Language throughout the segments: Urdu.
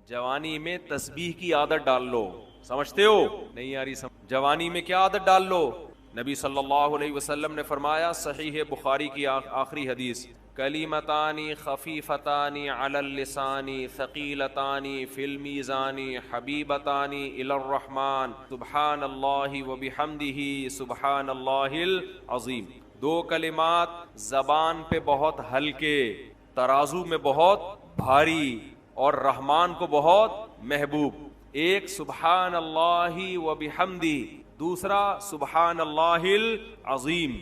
جوانی میں تسبیح کی عادت ڈال لو. سمجھتے ہو؟ نہیں آ رہی جوانی میں کیا عادت ڈال لو؟ نبی صلی اللہ علیہ وسلم نے فرمایا، صحیح بخاری کی آخری حدیث، کلیمتان خفیفتان علی اللسان ثقیلتان فی المیزان حبیبتان الی الرحمن سبحان اللہ وبحمدہ سبحان اللہ العظیم. دو کلمات زبان پہ بہت ہلکے، ترازو میں بہت بھاری اور رحمان کو بہت محبوب. ایک سبحان اللہ وبحمدہ، دوسرا سبحان اللہ العظیم.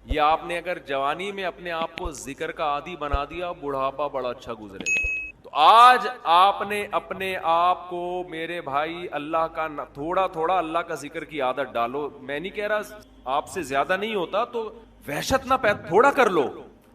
یہ آپ نے اگر جوانی میں اپنے آپ کو ذکر کا عادی بنا دیا، بڑھاپا بڑا اچھا گزرے گا. تو آج آپ نے اپنے آپ کو، میرے بھائی، اللہ کا تھوڑا تھوڑا اللہ کا ذکر کی عادت ڈالو. میں نہیں کہہ رہا آپ سے زیادہ نہیں ہوتا تو وحشت نہ تھوڑا کر لو.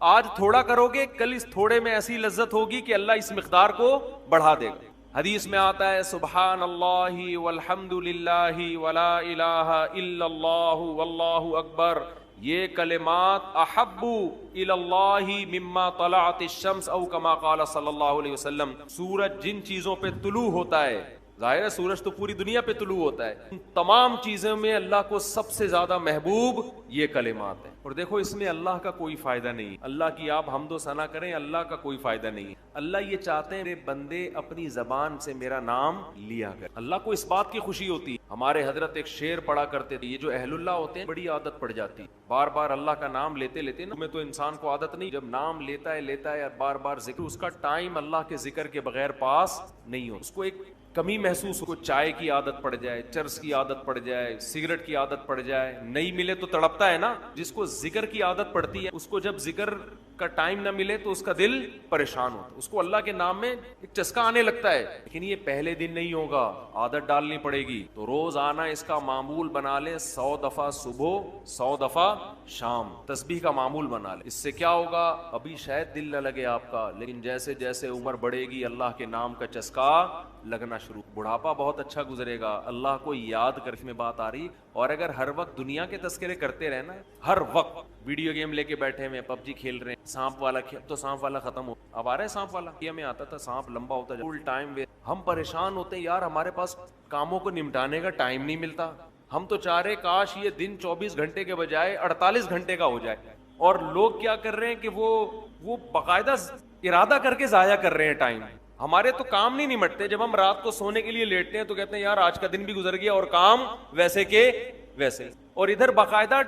آج تھوڑا کرو گے، کل اس تھوڑے میں ایسی لذت ہوگی کہ اللہ اس مقدار کو بڑھا دے گا. حدیث میں آتا ہے سبحان اللہ والحمد للہ ولا الہ الا اللہ واللہ اکبر، یہ کلمات احب الی اللہ مما طلعت الشمس او کما قال صلی اللہ علیہ وسلم. سورج جن چیزوں پہ طلوع ہوتا ہے، ظاہر ہے سورج تو پوری دنیا پہ طلوع ہوتا ہے، ان تمام چیزوں میں اللہ کو سب سے زیادہ محبوب یہ کلمات ہیں. اور دیکھو اس میں اللہ کا کوئی فائدہ نہیں، اللہ کی آپ حمد و ثنا کریں، اللہ کا کوئی فائدہ نہیں. اللہ یہ چاہتے ہیں میرے بندے اپنی زبان سے میرا نام لیا کر. اللہ کو اس بات کی خوشی ہوتی ہے. ہمارے حضرت ایک شعر پڑھا کرتے تھے، یہ جو اہل اللہ ہوتے ہیں بڑی عادت پڑ جاتی، بار بار اللہ کا نام لیتے لیتے نا. میں تو انسان کو عادت نہیں، جب نام لیتا ہے بار بار ذکر، اس کا ٹائم اللہ کے ذکر کے بغیر پاس نہیں ہو. اس کو ایک کمی محسوس ہو، چائے کی عادت پڑ جائے، چرس کی عادت پڑ جائے، سگریٹ کی عادت پڑ جائے، نہیں ملے تو تڑپتا ہے نا. جس کو ذکر کی عادت پڑتی ہے، اس کو جب ذکر کا ٹائم نہ ملے تو اس کا دل پریشان ہوتا ہے، اس کو اللہ کے نام میں ایک چسکا آنے لگتا ہے. لیکن یہ پہلے دن نہیں ہوگا، عادت ڈالنی پڑے گی. تو روز آنا اس کا معمول بنا لیں، 100 دفعہ صبح 100 دفعہ شام تسبیح کا معمول بنا لیں. اس سے کیا ہوگا؟ ابھی شاید دل نہ لگے آپ کا، لیکن جیسے جیسے عمر بڑھے گی اللہ کے نام کا چسکا لگنا شروع. بڑھاپا بہت اچھا گزرے گا، اللہ کو یاد کرنے میں بات آ رہی. اور اگر ہر وقت دنیا کے تذکرے کرتے رہنا، ہر وقت ویڈیو گیم لے کے بیٹھے ہوئے، پب جی کھیل رہے ہیں، سانپ والا تو سانپ والا ختم ہو، اب آ رہا ہے سانپ والا. یہ میں آتا تھا سانپ لمبا ہوتا فل ٹائم ویسٹ. ہم پریشان ہوتے ہیں یار، ہمارے پاس کاموں کو نمٹانے کا ٹائم نہیں ملتا. ہم تو چاہ رہے کاش یہ دن 24 گھنٹے کے بجائے 48 گھنٹے کا ہو جائے. اور لوگ کیا کر رہے ہیں کہ وہ باقاعدہ ارادہ کر کے ضائع کر رہے ہیں ٹائم. ہمارے تو کام نہیں نمٹتے. جب ہم رات کو سونے کے لیے لیٹتے ہیں تو کہتے ہیں یار آج کا دن بھی گزر گیا اور کام ویسے کے ویسے. اور ادھر باقاعدہ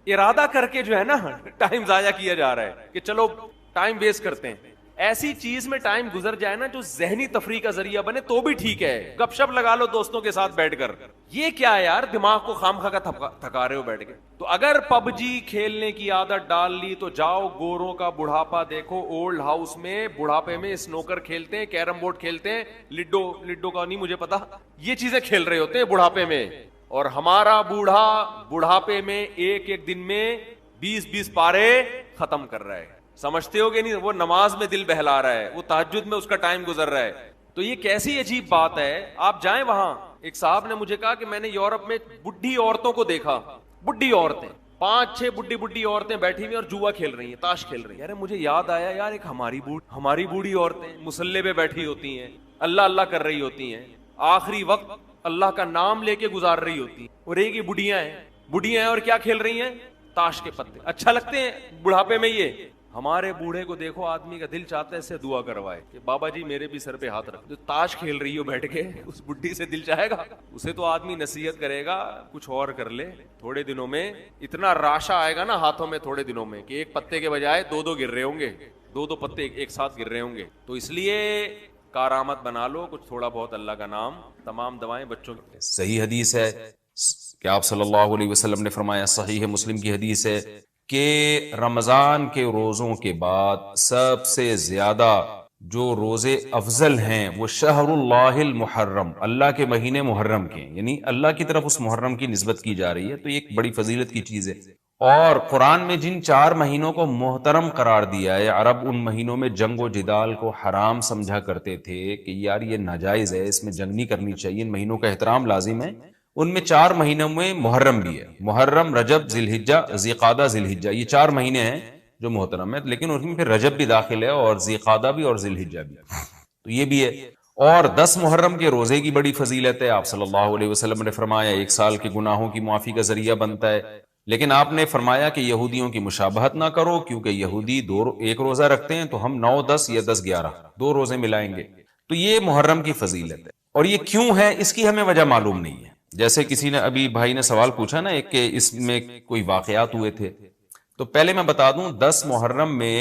ارادہ کر کے جو ہے نا ٹائم ضائع کیا جا رہا ہے کہ چلو ٹائم ویسٹ کرتے ہیں. ایسی چیز میں ٹائم گزر جائے نا جو ذہنی تفریح کا ذریعہ بنے تو بھی ٹھیک ہے. گپ شپ لگا لو دوستوں کے ساتھ بیٹھ کر. یہ کیا ہے یار، دماغ کو خام خا کا تھکا رہے ہو بیٹھ کے. تو اگر پب جی کھیلنے کی عادت ڈال لی تو جاؤ گوروں کا بڑھاپا دیکھو. اولڈ ہاؤس میں بڑھاپے میں سنوکر کھیلتے ہیں، کیرم بورڈ کھیلتے ہیں، لڈو کا نہیں مجھے پتا، یہ چیزیں کھیل رہے ہوتے ہیں بڑھاپے میں. اور ہمارا بوڑھا بڑھاپے میں ایک دن میں 20 پارے ختم کر رہا ہے. سمجھتے ہو کہ نہیں؟ وہ نماز میں دل بہلا رہا ہے، وہ تہجد میں اس کا ٹائم گزر رہا ہے. تو یہ کیسی عجیب بات ہے. آپ جائیں وہاں. ایک صاحب نے مجھے کہا کہ میں نے یورپ میں بڈھی عورتوں کو دیکھا، بڈھی عورتیں 5-6 بڈھی عورتیں بیٹھی ہوئی اور جوا کھیل رہی ہیں، تاش کھیل رہی ہیں. یار مجھے یاد آیا یار، ایک ہماری بوڑھی عورتیں مصلے پہ بیٹھی ہوتی ہیں، اللہ اللہ کر رہی ہوتی ہیں، آخری وقت اللہ کا نام لے کے گزار رہی ہوتی ہیں. اور ایک یہ بڈھیاں ہیں اور کیا کھیل رہی ہیں؟ تاش کے پتے. اچھا لگتے ہیں بڑھاپے میں یہ؟ ہمارے بوڑھے کو دیکھو، آدمی کا دل چاہتا ہے اس سے دعا کروائے کہ بابا جی میرے بھی سر پہ ہاتھ رکھ. جو تاش کھیل رہی ہو بیٹھ کے، اس بڈھی سے دل چاہے گا؟ اسے تو آدمی نصیحت کرے گا کچھ اور کر لے. تھوڑے دنوں میں اتنا راشا آئے گا نا ہاتھوں میں، تھوڑے دنوں میں، کہ ایک پتے کے بجائے 2 گر رہے ہوں گے، 2 پتے ایک ساتھ گر رہے ہوں گے. تو اس لیے کارآمد بنا لو کچھ تھوڑا بہت اللہ کا نام. تمام دوائیں بچوں کی. صحیح حدیث ہے کہ آپ صلی اللہ علیہ وسلم نے فرمایا، صحیح مسلم کی حدیث ہے کہ رمضان کے روزوں کے بعد سب سے زیادہ جو روزے افضل ہیں وہ شہر اللہ المحرم، اللہ کے مہینے محرم کے، یعنی اللہ کی طرف اس محرم کی نسبت کی جا رہی ہے. تو یہ ایک بڑی فضیلت کی چیز ہے. اور قرآن میں جن 4 مہینوں کو محترم قرار دیا ہے، عرب ان مہینوں میں جنگ و جدال کو حرام سمجھا کرتے تھے کہ یار یہ ناجائز ہے، اس میں جنگ نہیں کرنی چاہیے، ان مہینوں کا احترام لازم ہے. ان میں 4 مہینوں میں محرم بھی ہے. محرم، رجب، ذی الحجہ، ذی قعدہ، ذی الحجہ، یہ 4 مہینے ہیں جو محترم ہے. لیکن ان میں پھر رجب بھی داخل ہے اور ذی قعدہ بھی اور ذی الحجہ بھی، تو یہ بھی ہے. اور 10 محرم کے روزے کی بڑی فضیلت ہے. آپ صلی اللہ علیہ وسلم نے فرمایا 1 سال کے گناہوں کی معافی کا ذریعہ بنتا ہے. لیکن آپ نے فرمایا کہ یہودیوں کی مشابہت نہ کرو، کیونکہ یہودی ایک روزہ رکھتے ہیں تو ہم 9 10 یا 10 11 2 روزے ملائیں گے. تو یہ محرم کی فضیلت ہے. اور یہ کیوں ہے اس کی ہمیں وجہ معلوم نہیں ہے. جیسے کسی نے ابھی بھائی نے سوال پوچھا نا ایک کہ اس میں کوئی واقعات ہوئے تھے، تو پہلے میں بتا دوں 10 محرم میں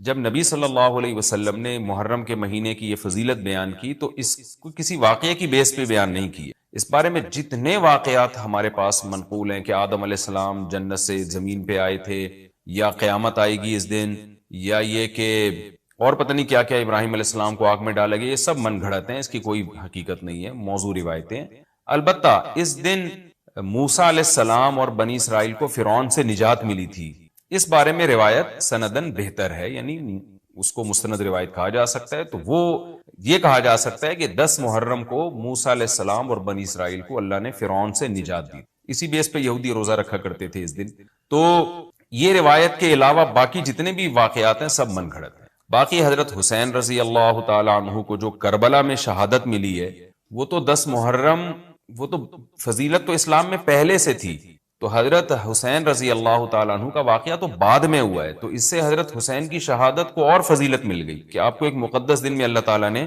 جب نبی صلی اللہ علیہ وسلم نے محرم کے مہینے کی یہ فضیلت بیان کی تو اس کو کسی واقعے کی بیس پہ بیان نہیں کی ہے. اس بارے میں جتنے واقعات ہمارے پاس منقول ہیں کہ آدم علیہ السلام جنت سے زمین پہ آئے تھے، یا قیامت آئے گی اس دن، یا یہ کہ اور پتہ نہیں کیا کیا ابراہیم علیہ السلام کو آگ میں ڈالا گیا، یہ سب من گھڑت ہیں، اس کی کوئی حقیقت نہیں ہے، موضوع روایتیں. البتہ اس دن موسیٰ علیہ السلام اور بنی اسرائیل کو فرعون سے نجات ملی تھی. اس بارے میں روایت سندن بہتر ہے، یعنی اس کو مستند روایت کہا جا سکتا ہے. تو وہ یہ کہا جا سکتا ہے کہ 10 محرم کو موسیٰ علیہ السلام اور بنی اسرائیل کو اللہ نے فرعون سے نجات دی. اسی بیس پہ یہودی روزہ رکھا کرتے تھے اس دن. تو یہ روایت کے علاوہ باقی جتنے بھی واقعات ہیں سب من گھڑت ہیں. باقی حضرت حسین رضی اللہ تعالی عنہ کو جو کربلا میں شہادت ملی ہے، وہ تو 10 محرم، وہ تو فضیلت تو اسلام میں پہلے سے تھی. تو حضرت حسین رضی اللہ تعالیٰ عنہ کا واقعہ تو بعد میں ہوا ہے، تو اس سے حضرت حسین کی شہادت کو اور فضیلت مل گئی کہ آپ کو ایک مقدس دن میں اللہ تعالیٰ نے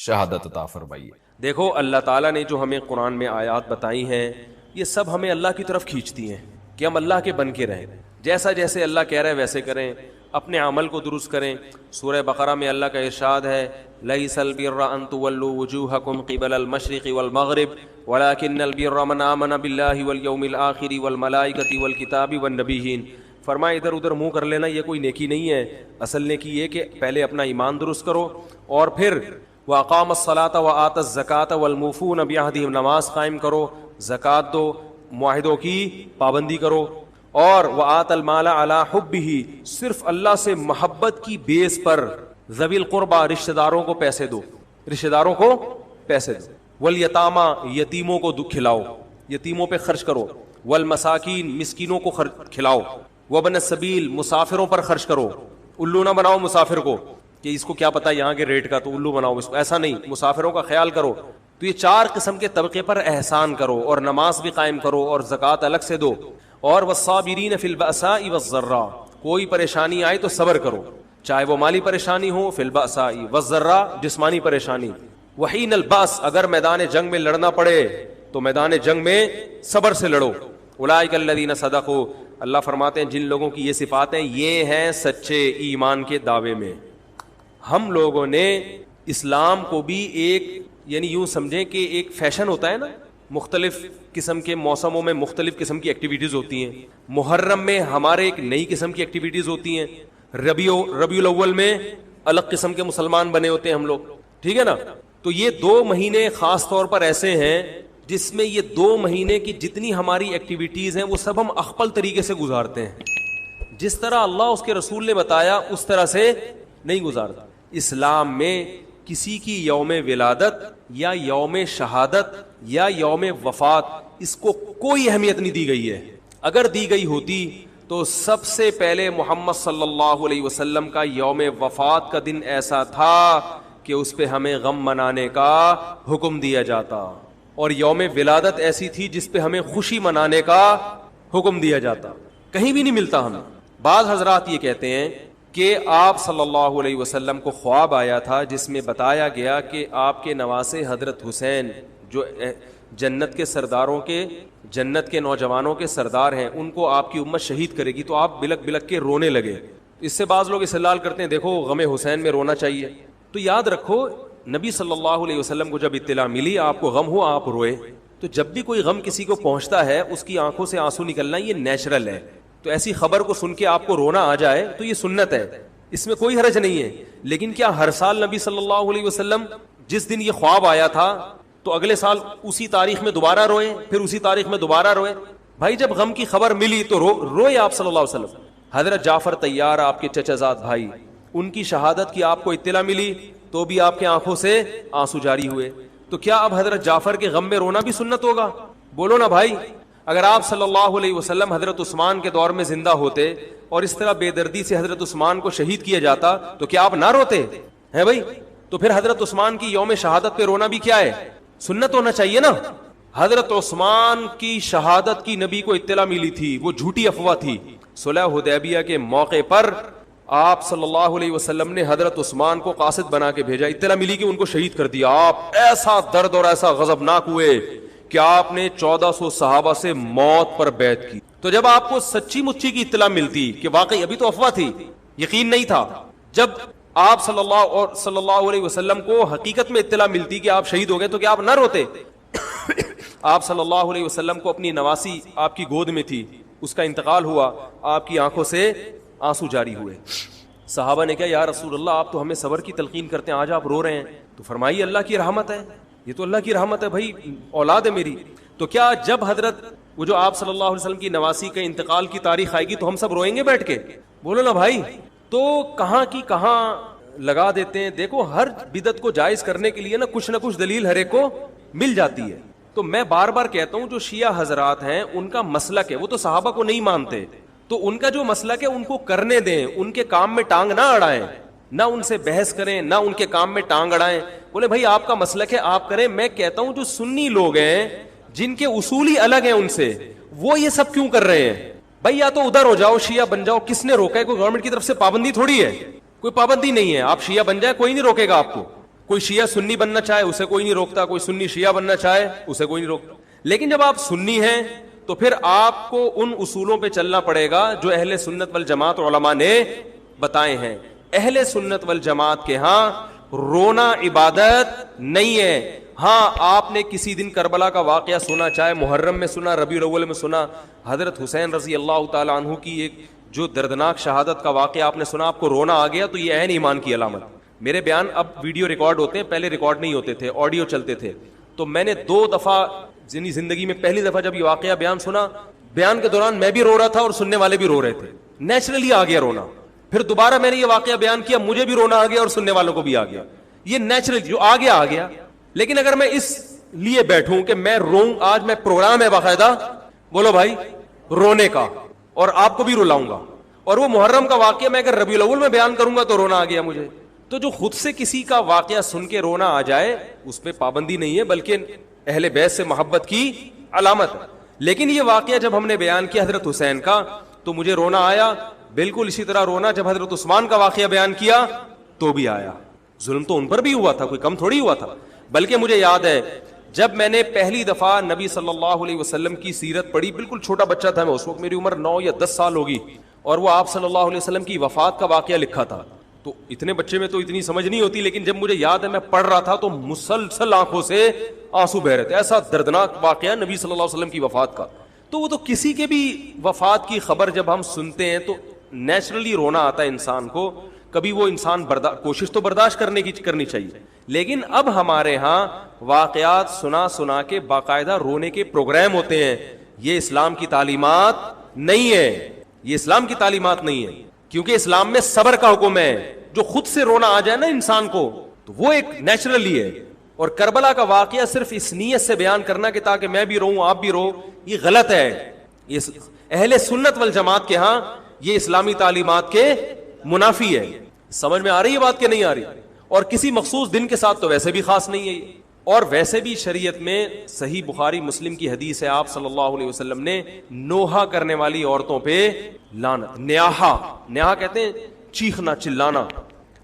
شہادت عطا فرمائی ہے. دیکھو اللہ تعالیٰ نے جو ہمیں قرآن میں آیات بتائی ہیں، یہ سب ہمیں اللہ کی طرف کھینچتی ہیں کہ ہم اللہ کے بن کے رہیں، جیسا جیسے اللہ کہہ رہے ویسے کریں، اپنے عمل کو درست کریں. سورہ بقرہ میں اللہ کا ارشاد ہے لَيْسَ الْبِرَّ أَن تُوَلُّوا وُجُوهَكُمْ قِبَلَ الْمَشْرِقِ وَالْمَغْرِبِ وَلَكِنَّ الْبِرَّ مَنْ آمَنَ بِاللَّهِ وَالْيَوْمِ الْآخِرِ وَالْمَلَائِكَةِ وَالْكِتَابِ وَالنَّبِيِّينَ. فرمایا ادھر ادھر منہ کر لینا یہ کوئی نیکی نہیں ہے. اصل نیکی یہ کہ پہلے اپنا ایمان درست کرو اور پھر وَأَقَامَ الصَّلَاةَ وَآتَى الزَّكَاةَ وَالْمُوفُونَ بِعَهْدِهِمْ، نماز قائم کرو، زکوٰۃ دو، معاہدوں کی پابندی کرو، اور وَآتَى الْمَالَ عَلَى حُبِّهِ، صرف اللہ سے محبت کی بیس پر ذوی القربہ رشتہ داروں کو پیسے دو، رشتہ داروں کو پیسے دو، والیتامى یتیموں کو کھلاؤ، یتیموں پہ خرچ کرو، والمساکین مسکینوں کو کھلاؤ، وابن السبیل مسافروں پر خرچ کرو. الو نہ بناؤ مسافر کو کہ اس کو کیا پتا یہاں کے ریٹ کا تو الو بناؤ اس کو، ایسا نہیں، مسافروں کا خیال کرو. تو یہ 4 قسم کے طبقے پر احسان کرو، اور نماز بھی قائم کرو اور زکوٰۃ الگ سے دو. اور والصابرین فی البأساء والضراء، کوئی پریشانی آئے تو صبر کرو، چاہے وہ مالی پریشانی ہو، فی البأساء والضراء جسمانی پریشانی، وحین البأس اگر میدان جنگ میں لڑنا پڑے تو میدان جنگ میں صبر سے لڑو. اولئک الذین صدقوا، اللہ فرماتے ہیں جن لوگوں کی یہ صفات ہیں یہ ہیں سچے ایمان کے دعوے میں. ہم لوگوں نے اسلام کو بھی ایک، یعنی یوں سمجھیں کہ ایک فیشن ہوتا ہے نا، مختلف قسم کے موسموں میں مختلف قسم کی ایکٹیویٹیز ہوتی ہیں. محرم میں ہمارے ایک نئی قسم کی ایکٹیویٹیز ہوتی ہیں، ربیع الاول میں الگ قسم کے مسلمان بنے ہوتے ہیں ہم لوگ، ٹھیک ہے نا. تو یہ 2 مہینے خاص طور پر ایسے ہیں جس میں یہ 2 مہینے کی جتنی ہماری ایکٹیویٹیز ہیں وہ سب ہم اخپل طریقے سے گزارتے ہیں. جس طرح اللہ اس کے رسول نے بتایا اس طرح سے نہیں گزارتا. اسلام میں کسی کی یوم ولادت یا یوم شہادت یا یوم وفات اس کو کوئی اہمیت نہیں دی گئی ہے. اگر دی گئی ہوتی تو سب سے پہلے محمد صلی اللہ علیہ وسلم کا یوم وفات کا دن ایسا تھا کہ اس پہ ہمیں غم منانے کا حکم دیا جاتا، اور یوم ولادت ایسی تھی جس پہ ہمیں خوشی منانے کا حکم دیا جاتا. کہیں بھی نہیں ملتا ہمیں. بعض حضرات یہ کہتے ہیں کہ آپ صلی اللہ علیہ وسلم کو خواب آیا تھا جس میں بتایا گیا کہ آپ کے نواسے حضرت حسین جو جنت کے سرداروں کے، جنت کے نوجوانوں کے سردار ہیں، ان کو آپ کی امت شہید کرے گی. تو آپ بلک بلک کے رونے لگے. اس سے بعض لوگ استدلال کرتے ہیں دیکھو غم حسین میں رونا چاہیے. تو یاد رکھو نبی صلی اللہ علیہ وسلم کو جب اطلاع ملی آپ کو غم ہوا آپ روئے. تو جب بھی کوئی غم کسی کو پہنچتا ہے اس کی آنکھوں سے آنسو نکلنا یہ نیچرل ہے. تو ایسی خبر کو سن کے آپ کو رونا آ جائے تو یہ سنت ہے، اس میں کوئی حرج نہیں ہے. لیکن کیا ہر سال نبی صلی اللہ علیہ وسلم جس دن یہ خواب آیا تھا تو اگلے سال اسی تاریخ میں دوبارہ روئے، پھر اسی تاریخ میں دوبارہ روئے؟ بھائی جب غم کی خبر ملی تو روئے آپ صلی اللہ علیہ وسلم. حضرت جعفر طیار آپ کے چچا زاد بھائی، ان کی شہادت کی آپ کو اطلاع ملی تو بھی آپ کے آنکھوں سے آنسو جاری ہوئے. تو کیا اب حضرت جعفر کے غم میں رونا بھی سنت ہوگا؟ بولو نا بھائی. اگر آپ صلی اللہ علیہ وسلم حضرت عثمان کے دور میں زندہ ہوتے اور اس طرح بے دردی سے حضرت عثمان کو شہید کیا جاتا تو کیا آپ نہ روتے ہیں بھائی؟ تو پھر حضرت عثمان کی یوم شہادت پہ رونا بھی کیا ہے؟ سنت ہونا چاہیے نا. حضرت عثمان کی شہادت کی نبی کو اطلاع ملی تھی, وہ جھوٹی افواہ تھی. صلح حدیبیہ کے موقع پر آپ صلی اللہ علیہ وسلم نے حضرت عثمان کو قاصد بنا کے بھیجا, اطلاع ملی کہ ان کو شہید کر دیا. آپ ایسا درد اور ایسا غضبناک ہوئے کہ آپ نے 1400 صحابہ سے موت پر بیعت کی. تو جب آپ کو سچی مچی کی اطلاع ملتی کہ واقعی ابھی تو افواہ تھی, یقین نہیں تھا, جب آپ صلی اللہ علیہ وسلم کو حقیقت میں اطلاع ملتی کہ آپ شہید ہو گئے تو کیا آپ نہ روتے؟ آپ صلی اللہ علیہ وسلم کو اپنی نواسی آپ کی گود میں تھی, اس کا انتقال ہوا, آپ کی آنکھوں سے آنسو جاری ہوئے. صحابہ نے کہا یا رسول اللہ آپ تو ہمیں صبر کی تلقین کرتے ہیں, آج آپ رو رہے ہیں. تو فرمائیے اللہ کی رحمت ہے, یہ تو اللہ کی رحمت ہے بھائی, اولاد ہے میری. تو کیا جب حضرت وہ جو آپ صلی اللہ علیہ وسلم کی نواسی کے انتقال کی تاریخ آئے گی تو ہم سب روئیں گے بیٹھ کے؟ بولو نا بھائی. تو کہاں کی کہاں لگا دیتے ہیں. دیکھو ہر بدعت کو جائز کرنے کے لیے نا کچھ دلیل ہر ایک کو مل جاتی ہے. تو میں بار بار کہتا ہوں جو شیعہ حضرات ہیں ان کا مسلک ہے, وہ تو صحابہ کو نہیں مانتے, تو ان کا جو مسلک ہے ان کو کرنے دیں, ان کے کام میں ٹانگ نہ اڑائیں, نہ ان سے بحث کریں, نہ ان کے کام میں ٹانگ اڑائیں. بولے بھائی آپ کا مسلک ہے آپ کریں. میں کہتا ہوں جو سنی لوگ ہیں جن کے اصول ہی الگ ہیں ان سے, وہ یہ سب کیوں کر رہے ہیں؟ بھائی یا تو ادھر ہو جاؤ, شیعہ بن جاؤ. کس نے روکا ہے؟ کوئی گورنمنٹ کی طرف سے پابندی تھوڑی ہے, کوئی پابندی نہیں ہے. آپ شیعہ بن جائے کوئی نہیں روکے گا آپ کو. کوئی شیعہ سنی بننا چاہے اسے کوئی نہیں روکتا, کوئی سنی شیعہ بننا چاہے اسے کوئی نہیں روکتا. لیکن جب آپ سنی ہیں تو پھر آپ کو ان اصولوں پہ چلنا پڑے گا جو اہل سنت والجماعت علماء نے بتائے ہیں. اہل سنت والجماعت کے ہاں رونا عبادت نہیں ہے. ہاں آپ نے کسی دن کربلا کا واقعہ سنا, چاہے محرم میں سنا, ربیع الاول میں سنا, حضرت حسین رضی اللہ تعالی عنہ کی ایک جو دردناک شہادت کا واقعہ آپ نے سنا, آپ کو رونا آ گیا, تو یہ عین ایمان کی علامت. میرے بیان اب ویڈیو ریکارڈ ہوتے ہیں, پہلے ریکارڈ نہیں ہوتے تھے, آڈیو چلتے تھے. تو میں نے 2 دفعہ زندگی میں پہلی دفعہ جب یہ واقعہ بیان سنا, بیان کے دوران میں بھی رو رہا تھا اور سننے والے بھی رو رہے تھے. نیچرلی آ گیا رونا. پھر دوبارہ میں نے یہ واقعہ بیان کیا, مجھے بھی رونا آ گیا اور سننے والوں کو بھی آ گیا. یہ نیچرلی جو آ گیا. لیکن اگر میں اس لیے بیٹھوں کہ میں روؤں, آج میں پروگرام ہے باقاعدہ, بولو بھائی, رونے کا, اور آپ کو بھی رلاؤں گا, اور وہ محرم کا واقعہ میں اگر ربیع الاول میں بیان کروں گا تو رونا آ گیا مجھے. تو جو خود سے کسی کا واقعہ سن کے رونا آ جائے اس پہ پابندی نہیں ہے, بلکہ اہل بیت سے محبت کی علامت. لیکن یہ واقعہ جب ہم نے بیان کیا حضرت حسین کا تو مجھے رونا آیا. بالکل اسی طرح رونا جب حضرت عثمان کا واقعہ بیان کیا تو بھی آیا. ظلم تو ان پر بھی ہوا تھا, کوئی کم تھوڑی ہوا تھا. بلکہ مجھے یاد ہے جب میں نے پہلی دفعہ نبی صلی اللہ علیہ وسلم کی سیرت پڑھی, بالکل چھوٹا بچہ تھا میں اس وقت, میری عمر 9 یا 10 سال ہوگی, اور وہ آپ صلی اللہ علیہ وسلم کی وفات کا واقعہ لکھا تھا. تو اتنے بچے میں تو اتنی سمجھ نہیں ہوتی, لیکن جب مجھے یاد ہے میں پڑھ رہا تھا تو مسلسل آنکھوں سے آنسو بہ رہے تھے. ایسا دردناک واقعہ نبی صلی اللہ علیہ وسلم کی وفات کا. تو وہ تو کسی کے بھی وفات کی خبر جب ہم سنتے ہیں تو نیچرلی رونا آتا ہے انسان کو. کبھی وہ انسان کوشش تو برداشت کرنی چاہیے, لیکن اب ہمارے ہاں واقعات سنا کے باقاعدہ رونے کے پروگرام ہوتے ہیں. یہ اسلام کی تعلیمات نہیں ہے, یہ اسلام کی تعلیمات نہیں ہے, کیونکہ اسلام میں صبر کا حکم ہے. جو خود سے رونا آ جائے نا انسان کو تو وہ ایک نیچرلی ہے. اور کربلا کا واقعہ صرف اس نیت سے بیان کرنا کہ تاکہ میں بھی روؤں آپ بھی رو, یہ غلط ہے. یہ اہل سنت والجماعت کے ہاں یہ اسلامی تعلیمات کے منافی ہے. سمجھ میں آ رہی ہے بات کہ نہیں آ رہی؟ اور کسی مخصوص دن کے ساتھ تو ویسے بھی خاص نہیں ہے. اور ویسے بھی شریعت میں صحیح بخاری مسلم کی حدیث ہے, آپ صلی اللہ علیہ وسلم نے نوحہ کرنے والی عورتوں پہ لعنت, نیاحہ کہتے ہیں چیخنا چلانا.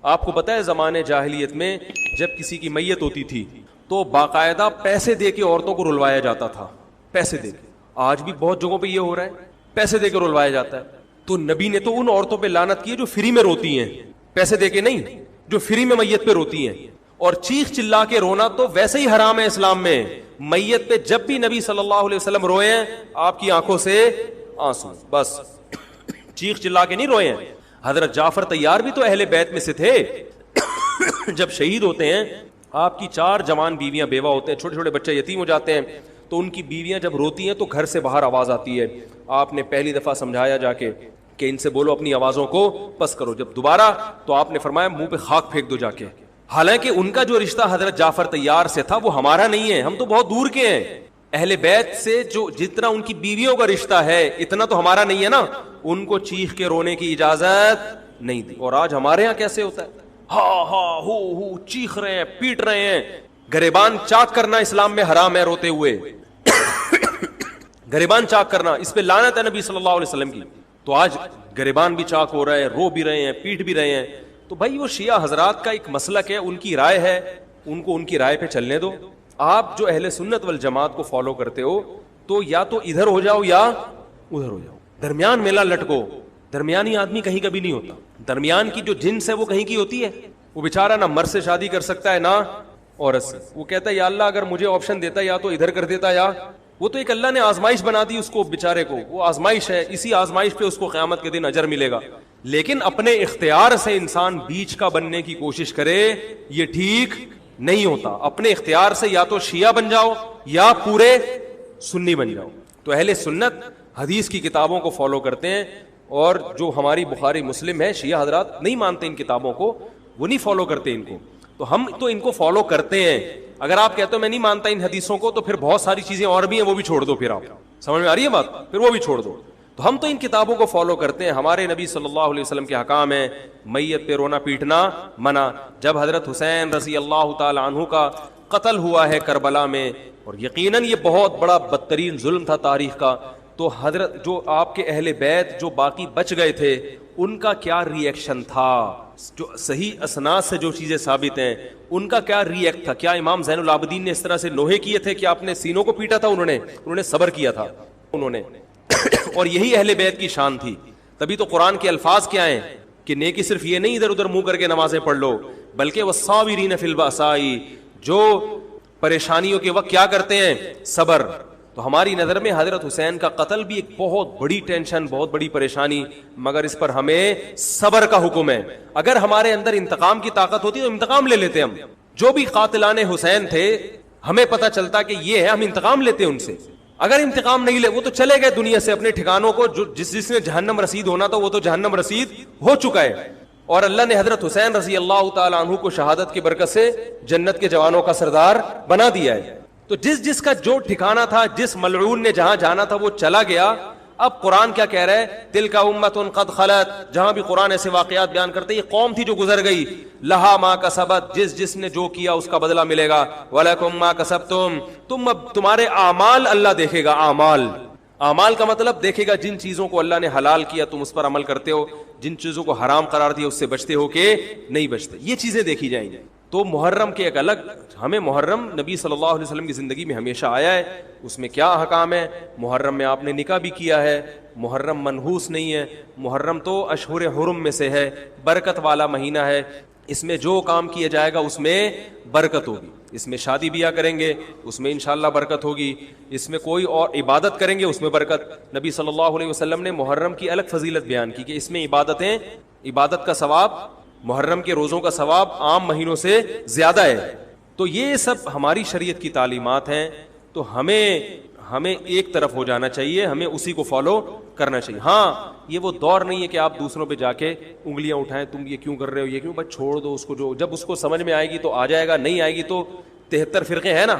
آپ کو پتہ ہے زمانے جاہلیت میں جب کسی کی میت ہوتی تھی تو باقاعدہ پیسے دے کے عورتوں کو رلوایا جاتا تھا, پیسے دے کے. آج بھی بہت جگہوں پہ یہ ہو رہا ہے, پیسے دے کے رلوایا جاتا ہے. تو نبی نے تو ان عورتوں پہ لعنت کی ہے جو فری میں روتی ہیں, پیسے دے کے نہیں, جو فری میں میت پہ روتی ہیں. اور چیخ چلا کے رونا تو ویسے ہی حرام ہے اسلام میں. میت پہ جب بھی نبی صلی اللہ علیہ وسلم روئے ہیں آپ کی آنکھوں سے آنسو, بس چیخ چلا کے نہیں روئے ہیں. حضرت جعفر طیار بھی تو اہل بیت میں سے تھے. جب شہید ہوتے ہیں آپ کی 4 جوان بیویاں بیوہ ہوتے ہیں, چھوٹے چھوٹے بچے یتیم ہو جاتے ہیں, تو ان کی بیویاں جب روتی ہیں تو گھر سے باہر آواز آتی ہے. آپ نے پہلی دفعہ سمجھایا جا کے کہ ان سے بولو اپنی آوازوں کو پس کرو. جب دوبارہ تو آپ نے فرمایا منہ پہ خاک پھینک دو جا کے. حالانکہ ان کا جو رشتہ حضرت جعفر طیار سے تھا وہ ہمارا نہیں ہے, ہم تو بہت دور کے ہیں. اہل بیت سے جو جتنا ان کی بیویوں کا رشتہ ہے اتنا تو ہمارا نہیں ہے نا. ان کو چیخ کے رونے کی اجازت نہیں دی. اور آج ہمارے ہاں کیسے ہوتا ہے, ہا ہا ہو چیخ رہے ہیں, پیٹ رہے ہیں. گریبان چاک کرنا اسلام میں حرام ہے روتے ہوئے. گریبان چاک کرنا, اس پہ لعنت ہے نبی صلی اللہ علیہ وسلم کی. تو آج گریبان بھی چاک ہو رہا ہے, رو بھی رہے ہیں, پیٹ بھی رہے ہیں. تو بھائی وہ شیعہ حضرات کا ایک مسلک ہے, ان کی رائے ہے, ان کو ان کی رائے پہ چلنے دو. آپ جو اہل سنت والجماعت کو فالو کرتے ہو تو یا تو ادھر ہو جاؤ یا ادھر ہو جاؤ, درمیان میلہ لٹکو. درمیانی آدمی کہیں کبھی نہیں ہوتا. درمیان کی جو جنس ہے وہ کہیں کی ہوتی ہے. وہ بیچارہ نہ مرد سے شادی کر سکتا ہے نہ عورت سے. وہ کہتا ہے یا اللہ اگر مجھے آپشن دیتا یا تو ادھر کر دیتا, یا وہ تو ایک اللہ نے آزمائش بنا دی اس کو بیچارے کو, وہ آزمائش ہے, اسی آزمائش پہ اس کو قیامت کے دن اجر ملے گا. لیکن اپنے اختیار سے انسان بیچ کا بننے کی کوشش کرے, یہ ٹھیک نہیں ہوتا. اپنے اختیار سے یا تو شیعہ بن جاؤ یا پورے سنی بن جاؤ. تو اہل سنت حدیث کی کتابوں کو فالو کرتے ہیں, اور جو ہماری بخاری مسلم ہے شیعہ حضرات نہیں مانتے ان کتابوں کو, وہ نہیں فالو کرتے ان کو. تو ہم تو ان کو فالو کرتے ہیں. اگر آپ کہتے ہو میں نہیں مانتا ان حدیثوں کو, تو پھر بہت ساری چیزیں اور بھی ہیں وہ بھی چھوڑ دو. پھر آپ سمجھ میں آ رہی ہے بات, پھر وہ بھی چھوڑ دو. تو ہم تو ان کتابوں کو فالو کرتے ہیں. ہمارے نبی صلی اللہ علیہ وسلم کے حکام ہیں میت پہ رونا پیٹنا منع. جب حضرت حسین رضی اللہ تعالی عنہ کا قتل ہوا ہے کربلا میں, اور یقیناً یہ بہت بڑا بدترین ظلم تھا تاریخ کا, تو حضرت جو آپ کے اہل بیت جو باقی بچ گئے تھے ان کا کیا ری ایکشن تھا, جو صحیح اسناد سے جو چیزیں ثابت ہیں ان کا کیا ری ایکٹ تھا. کیا امام زین العابدین نے اس طرح سے لوہے کیے تھے کہ آپ نے سینوں کو پیٹا تھا؟ انہوں نے صبر کیا تھا انہوں نے. اور یہی اہل بیت کی شان تھی. تبھی تو قرآن کے الفاظ کیا ہیں کہ نیکی صرف یہ نہیں ادھر ادھر منہ کر کے نمازیں پڑھ لو, بلکہ والصابرین فی البأساء, جو پریشانیوں کے وقت کیا کرتے ہیں, صبر. تو ہماری نظر میں حضرت حسین کا قتل بھی ایک بہت بڑی ٹینشن, بہت بڑی پریشانی, مگر اس پر ہمیں صبر کا حکم ہے. اگر ہمارے اندر انتقام کی طاقت ہوتی تو انتقام لے لیتے. ہم جو بھی قاتلان حسین تھے ہمیں پتہ چلتا کہ یہ ہے, ہم انتقام لیتے ان سے. اگر انتقام نہیں لے, وہ تو چلے گئے دنیا سے اپنے ٹھکانوں کو, جو جس نے جہنم رسید ہونا تھا وہ تو جہنم رسید ہو چکا ہے. اور اللہ نے حضرت حسین رضی اللہ تعالی عنہ کو شہادت کی برکت سے جنت کے جوانوں کا سردار بنا دیا ہے. تو جس کا جو ٹھکانہ تھا, جس ملعون نے جہاں جانا تھا وہ چلا گیا. اب قرآن کیا کہہ رہا ہے, تلک امۃ قد خلت. جہاں بھی قرآن ایسے واقعات بیان کرتے یہ قوم تھی جو گزر گئی. لہا ما کسبت, جس نے جو کیا اس کا بدلہ ملے گا. ولکم ما کسبتم, تم اب تمہارے اعمال اللہ دیکھے گا. اعمال کا مطلب دیکھے گا جن چیزوں کو اللہ نے حلال کیا تم اس پر عمل کرتے ہو, جن چیزوں کو حرام قرار دیا اس سے بچتے ہو کہ نہیں بچتے, یہ چیزیں دیکھی جائیں گی. تو محرم کے ایک الگ, ہمیں محرم نبی صلی اللہ علیہ وسلم کی زندگی میں ہمیشہ آیا ہے, اس میں کیا احکام ہے. محرم میں آپ نے نکاح بھی کیا ہے. محرم منحوس نہیں ہے. محرم تو اشہر حرم میں سے ہے, برکت والا مہینہ ہے. اس میں جو کام کیا جائے گا اس میں برکت ہوگی. اس میں شادی بیاہ کریں گے اس میں انشاءاللہ برکت ہوگی. اس میں کوئی اور عبادت کریں گے اس میں برکت. نبی صلی اللہ علیہ وسلم نے محرم کی الگ فضیلت بیان کی کہ اس میں عبادت کا ثواب, محرم کے روزوں کا ثواب عام مہینوں سے زیادہ ہے. تو یہ سب ہماری شریعت کی تعلیمات ہیں. تو ہمیں ایک طرف ہو جانا چاہیے, ہمیں اسی کو فالو کرنا چاہیے. ہاں یہ وہ دور نہیں ہے کہ آپ دوسروں پہ جا کے انگلیاں اٹھائیں, تم یہ کیوں کر رہے ہو, یہ کیوں, بس چھوڑ دو اس کو. جو جب اس کو سمجھ میں آئے گی تو آ جائے گا, نہیں آئے گی تو 73 فرقے ہیں نا,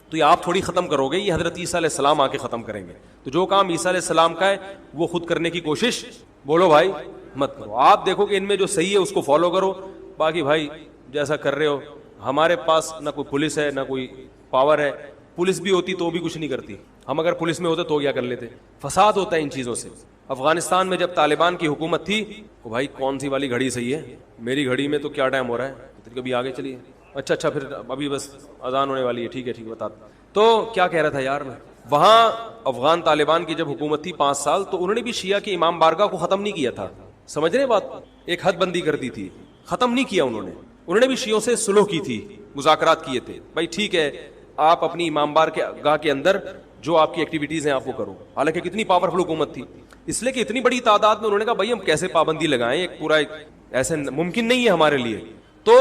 تو یہ آپ تھوڑی ختم کرو گے, یہ حضرت عیسیٰ علیہ السلام آ کے ختم کریں گے. تو جو کام عیسیٰ علیہ السلام کا ہے وہ خود کرنے کی کوشش بولو بھائی مت کرو. آپ دیکھو کہ ان میں جو صحیح ہے اس کو فالو کرو. باقی بھائی جیسا کر رہے ہو, ہمارے پاس نہ کوئی پولیس ہے نہ کوئی پاور ہے. پولیس بھی ہوتی تو بھی کچھ نہیں کرتی. ہم اگر پولیس میں ہوتے تو کیا کر لیتے. فساد ہوتا ہے ان چیزوں سے. افغانستان میں جب طالبان کی حکومت تھی تو بھائی کون سی والی گھڑی صحیح ہے, میری گھڑی میں تو کیا ٹائم ہو رہا ہے, کبھی آگے چلیے. اچھا پھر ابھی بس اذان ہونے والی ہے, ٹھیک ہے بتا. تو کیا کہہ رہا تھا یار میں, وہاں افغان طالبان کی جب حکومت تھی 5 سال, تو انہوں نے بھی شیعہ کے امام بارگاہ کو ختم نہیں کیا تھا. سمجھ رہے بات, ایک حد بندی کر دی تھی, ختم نہیں کیا انہوں نے بھی شیعوں سے صلح کی تھی, مذاکرات کیے تھے. بھائی ٹھیک ہے آپ اپنی امام بارگاہ کے اندر جو آپ کی ایکٹیویٹیز ہیں آپ وہ کرو. حالانکہ کتنی پاورفل حکومت تھی, اس لیے کہ اتنی بڑی تعداد میں انہوں نے کہا بھائی ہم کیسے پابندی لگائیں, ایک پورا ایسے ممکن نہیں ہے ہمارے لیے. تو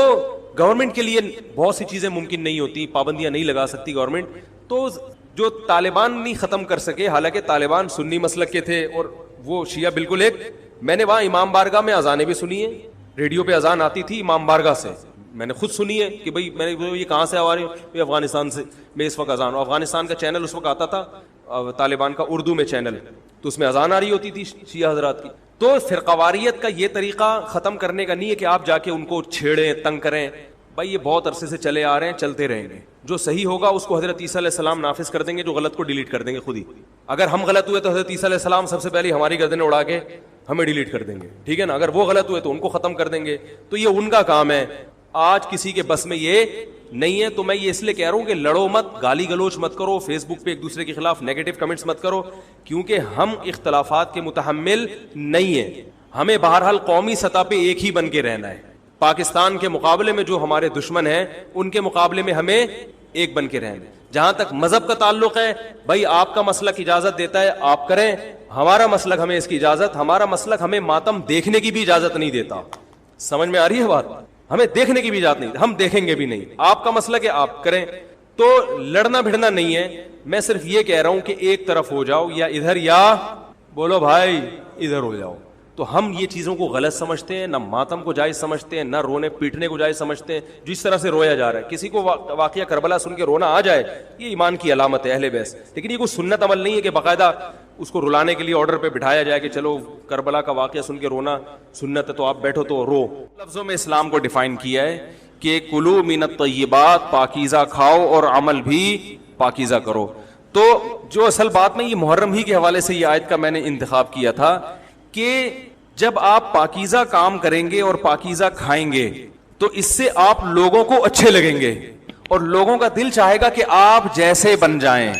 گورنمنٹ کے لیے بہت سی چیزیں ممکن نہیں ہوتی, پابندیاں نہیں لگا سکتی گورنمنٹ. تو جو طالبان نہیں ختم کر سکے, حالانکہ طالبان سنی مسلک کے تھے اور وہ شیعہ بالکل ایک. میں نے وہاں امام بارگاہ میں اذانیں بھی سنی ہیں, ریڈیو پہ اذان آتی تھی امام بارگاہ سے, میں نے خود سنی ہے کہ بھائی میں نے یہ کہاں سے آ رہی ہوں, افغانستان سے. میں اس وقت اذان, افغانستان کا چینل اس وقت آتا تھا طالبان کا اردو میں چینل, تو اس میں اذان آ رہی ہوتی تھی شیعہ حضرات کی. تو فرقواریت کا یہ طریقہ ختم کرنے کا نہیں ہے کہ آپ جا کے ان کو چھیڑیں, تنگ کریں. بھائی یہ بہت عرصے سے چلے آ رہے ہیں, چلتے رہیں گے. جو صحیح ہوگا اس کو حضرت عیسیٰ علیہ السلام نافذ کر دیں گے, جو غلط کو ڈیلیٹ کر دیں گے خود ہی. اگر ہم غلط ہوئے تو حضرت عیسیٰ علیہ السلام سب سے پہلے ہماری گردنیں اڑا کے ہمیں ڈیلیٹ کر دیں گے, ٹھیک ہے نا. اگر وہ غلط ہوئے تو ان کو ختم کر دیں گے. تو یہ ان کا کام ہے, آج کسی کے بس میں یہ نہیں ہے. تو میں یہ اس لیے کہہ رہا ہوں کہ لڑو مت, گالی گلوچ مت کرو, فیس بک پہ ایک دوسرے کے خلاف نیگیٹو کمنٹس مت کرو, کیونکہ ہم اختلافات کے متحمل نہیں ہیں. ہمیں بہرحال قومی سطح پہ ایک ہی بن کے رہنا ہے. پاکستان کے مقابلے میں جو ہمارے دشمن ہیں ان کے مقابلے میں ہمیں ایک بن کے رہنا ہے. جہاں تک مذہب کا تعلق ہے, بھائی آپ کا مسلک اجازت دیتا ہے آپ کریں, ہمارا مسلک ہمیں اس کی اجازت, ہمارا مسلک ہمیں ماتم دیکھنے کی بھی اجازت نہیں دیتا. سمجھ میں آ رہی ہے بات؟ ہمیں دیکھنے کی بھی اجازت نہیں, ہم دیکھیں گے بھی نہیں. آپ کا مسلک ہے آپ کریں. تو لڑنا بھڑنا نہیں ہے. میں صرف یہ کہہ رہا ہوں کہ ایک طرف ہو جاؤ, یا ادھر یا بولو بھائی ادھر ہو جاؤ. تو ہم یہ چیزوں کو غلط سمجھتے ہیں, نہ ماتم کو جائز سمجھتے ہیں, نہ رونے پیٹنے کو جائز سمجھتے ہیں. جس طرح سے رویا جا رہا ہے, کسی کو واقعہ کربلا سن کے رونا آ جائے, یہ ایمان کی علامت ہے اہل بیت. لیکن یہ کوئی سنت عمل نہیں ہے کہ باقاعدہ اس کو رلانے کے لیے آرڈر پہ بٹھایا جائے کہ چلو کربلا کا واقعہ سن کے رونا سنت ہے تو آپ بیٹھو تو رو. لفظوں میں اسلام کو ڈیفائن کیا ہے کہ کلو من الطیبات, پاکیزہ کھاؤ اور عمل بھی پاکیزہ کرو. تو جو اصل بات میں یہ محرم ہی کے حوالے سے یہ آیت کا میں نے انتخاب کیا تھا کہ جب آپ پاکیزہ کام کریں گے اور پاکیزہ کھائیں گے تو اس سے آپ لوگوں کو اچھے لگیں گے اور لوگوں کا دل چاہے گا کہ آپ جیسے بن جائیں.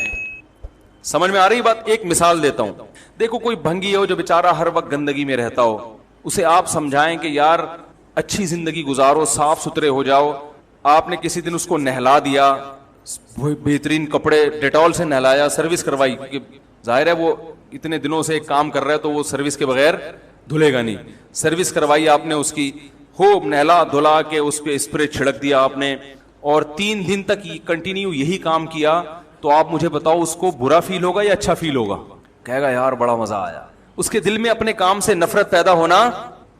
سمجھ میں آ رہی بات؟ ایک مثال دیتا ہوں. دیکھو کوئی بھنگی ہو جو بیچارہ ہر وقت گندگی میں رہتا ہو, اسے آپ سمجھائیں کہ یار اچھی زندگی گزارو, صاف ستھرے ہو جاؤ. آپ نے کسی دن اس کو نہلا دیا, بہترین کپڑے ڈیٹول سے نہلایا, سروس کروائی, کیونکہ ظاہر ہے وہ اتنے دنوں سے ایک کام کر رہا ہے تو وہ سروس کے بغیر دھلے گا نہیں. سروس کروائی آپ نے اس کی, خوب نہلا دھلا کے اس پہ اسپرے چھڑک دیا آپ نے, اور 3 دن تک کنٹینیو یہی کام کیا, تو آپ مجھے بتاؤ اس کو برا فیل ہوگا یا اچھا فیل ہوگا؟ کہے گا یار بڑا مزہ آیا. اس کے دل میں اپنے کام سے نفرت پیدا ہونا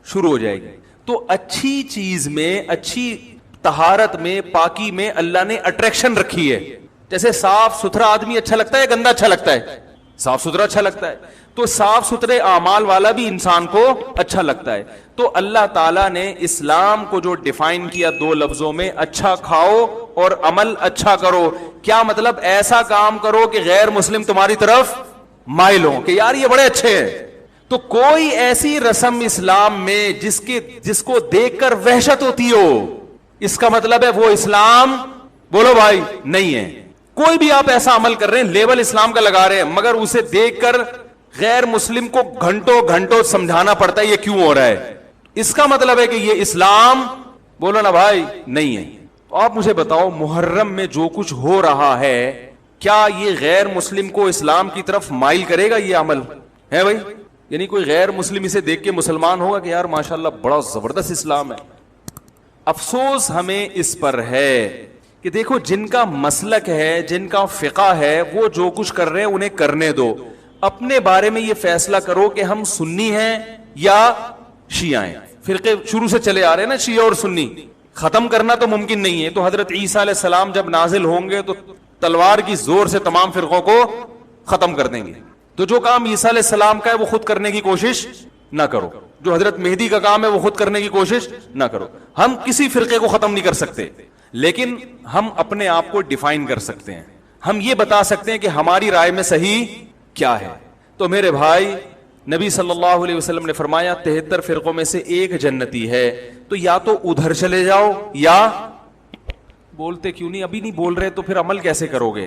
شروع ہو جائے گی. تو اچھی چیز میں, اچھی طہارت میں, پاکی میں اللہ نے اٹریکشن رکھی ہے. جیسے صاف ستھرا آدمی اچھا لگتا ہے, گندا اچھا لگتا ہے؟ صاف ستھرا اچھا لگتا ہے. تو صاف ستھرے اعمال والا بھی انسان کو اچھا لگتا ہے. تو اللہ تعالیٰ نے اسلام کو جو ڈیفائن کیا 2 لفظوں میں, اچھا کھاؤ اور عمل اچھا کرو. کیا مطلب؟ ایسا کام کرو کہ غیر مسلم تمہاری طرف مائل ہوں کہ یار یہ بڑے اچھے ہیں. تو کوئی ایسی رسم اسلام میں جس کو دیکھ کر وحشت ہوتی ہو, اس کا مطلب ہے وہ اسلام بولو بھائی نہیں ہے. کوئی بھی آپ ایسا عمل کر رہے ہیں, لیبل اسلام کا لگا رہے ہیں, مگر اسے دیکھ کر غیر مسلم کو گھنٹوں گھنٹوں سمجھانا پڑتا ہے یہ کیوں ہو رہا ہے, اس کا مطلب ہے کہ یہ اسلام بولو نا بھائی نہیں ہے. تو آپ مجھے بتاؤ محرم میں جو کچھ ہو رہا ہے, کیا یہ غیر مسلم کو اسلام کی طرف مائل کرے گا؟ یہ عمل ہے بھائی؟ یعنی کوئی غیر مسلم اسے دیکھ کے مسلمان ہوگا کہ یار ماشاءاللہ بڑا زبردست اسلام ہے؟ افسوس ہمیں اس پر ہے کہ دیکھو جن کا مسلک ہے, جن کا فقہ ہے, وہ جو کچھ کر رہے ہیں انہیں کرنے دو. اپنے بارے میں یہ فیصلہ کرو کہ ہم سنی ہیں یا شیعہ ہیں. فرقے شروع سے چلے آ رہے ہیں نا, شیعہ اور سنی, ختم کرنا تو ممکن نہیں ہے. تو حضرت عیسیٰ علیہ السلام جب نازل ہوں گے تو تلوار کی زور سے تمام فرقوں کو ختم کر دیں گے. تو جو کام عیسیٰ علیہ السلام کا ہے وہ خود کرنے کی کوشش نہ کرو, جو حضرت مہدی کا کام ہے وہ خود کرنے کی کوشش نہ کرو. ہم کسی فرقے کو ختم نہیں کر سکتے, لیکن ہم اپنے آپ کو ڈیفائن کر سکتے ہیں. ہم یہ بتا سکتے ہیں کہ ہماری رائے میں صحیح کیا ہے. تو میرے بھائی, نبی صلی اللہ علیہ وسلم نے فرمایا 73 فرقوں میں سے ایک جنتی ہے. تو یا تو ادھر چلے جاؤ, یا بولتے کیوں نہیں, ابھی نہیں بول رہے تو پھر عمل کیسے کرو گے,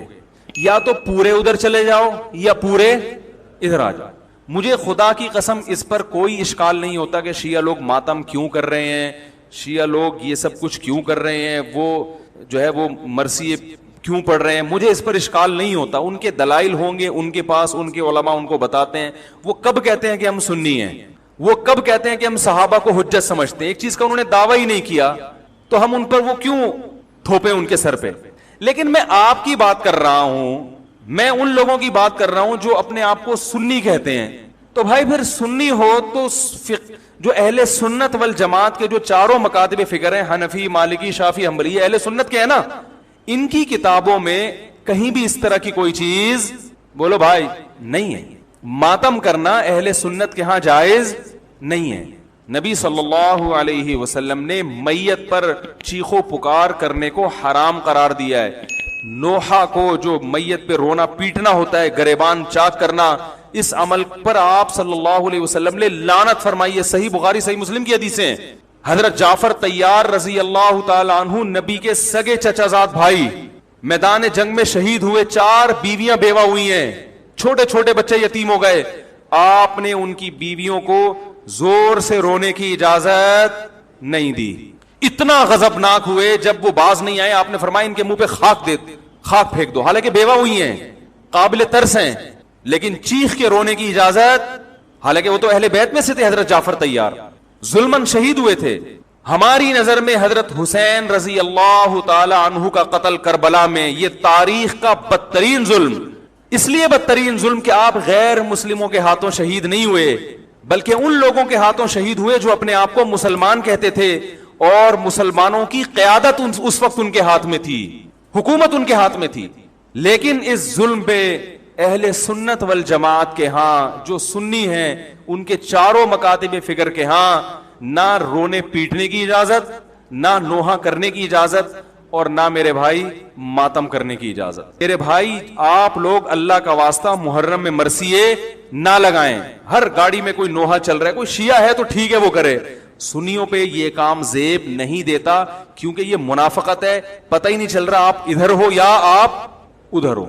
یا تو پورے ادھر چلے جاؤ یا پورے ادھر آ جاؤ. مجھے خدا کی قسم اس پر کوئی اشکال نہیں ہوتا کہ شیعہ لوگ ماتم کیوں کر رہے ہیں, شیعہ لوگ یہ سب کچھ کیوں کر رہے ہیں, وہ جو ہے وہ مرثیے کیوں پڑھ رہے ہیں. مجھے اس پر اشکال نہیں ہوتا. ان کے دلائل ہوں گے ان کے پاس, ان کے علماء ان کو بتاتے ہیں. وہ کب کہتے ہیں کہ ہم سنی ہیں, وہ کب کہتے ہیں کہ ہم صحابہ کو حجت سمجھتے ہیں. ایک چیز کا انہوں نے دعویٰ ہی نہیں کیا تو ہم ان پر وہ کیوں تھوپے ان کے سر پہ. لیکن میں آپ کی بات کر رہا ہوں, میں ان لوگوں کی بات کر رہا ہوں جو اپنے آپ کو سنی کہتے ہیں. تو بھائی پھر سنی ہو تو جو اہل سنت والجماعت کے جو چاروں مکاتب فکر ہیں, حنفی, مالکی, شافعی, حنبلی, اہل سنت کے ہیں نا, ان کی کتابوں میں کہیں بھی اس طرح کی کوئی چیز بولو بھائی نہیں ہے. ماتم کرنا اہل سنت کے ہاں جائز نہیں ہے. نبی صلی اللہ علیہ وسلم نے میت پر چیخو پکار کرنے کو حرام قرار دیا ہے. نوحہ کو جو میت پہ رونا پیٹنا ہوتا ہے, گریبان چاک کرنا, اس عمل پر آپ صلی اللہ علیہ وسلم نے لعنت فرمائی ہے. صحیح بخاری صحیح مسلم کی حدیثیں ہیں. حضرت جعفر طیار رضی اللہ تعالی عنہ نبی کے سگے چچا زاد بھائی, میدان جنگ میں شہید ہوئے, 4 بیویاں بیوہ ہوئی ہیں, چھوٹے چھوٹے بچے یتیم ہو گئے. آپ نے ان کی بیویوں کو زور سے رونے کی اجازت نہیں دی. اتنا غضبناک ہوئے جب وہ باز نہیں آئے, آپ نے فرمایا ان کے منہ پہ خاک پھینک دو. حالانکہ بیوہ ہوئی ہیں, قابل ترس ہیں, لیکن چیخ کے رونے کی اجازت, حالانکہ وہ تو اہل بیت میں سے تھے. حضرت جعفر طیار ظلمن شہید ہوئے تھے. ہماری نظر میں حضرت حسین رضی اللہ تعالی عنہ کا قتل کربلا میں یہ تاریخ کا بدترین ظلم, اس لیے بدترین ظلم کہ آپ غیر مسلموں کے ہاتھوں شہید نہیں ہوئے, بلکہ ان لوگوں کے ہاتھوں شہید ہوئے جو اپنے آپ کو مسلمان کہتے تھے, اور مسلمانوں کی قیادت اس وقت ان کے ہاتھ میں تھی, حکومت ان کے ہاتھ میں تھی. لیکن اس ظلم پہ اہل سنت والجماعت کے ہاں, جو سنی ہیں, ان کے چاروں مکاتب فکر کے ہاں نہ رونے پیٹنے کی اجازت, نہ نوحہ کرنے کی اجازت, اور نہ میرے بھائی ماتم کرنے کی اجازت. میرے بھائی آپ لوگ اللہ کا واسطہ محرم میں مرثیے نہ لگائیں. ہر گاڑی میں کوئی نوحہ چل رہا ہے, کوئی شیعہ ہے تو ٹھیک ہے وہ کرے, سنیوں پہ یہ کام زیب نہیں دیتا, کیونکہ یہ منافقت ہے. پتہ ہی نہیں چل رہا آپ ادھر ہو یا آپ ادھر ہو.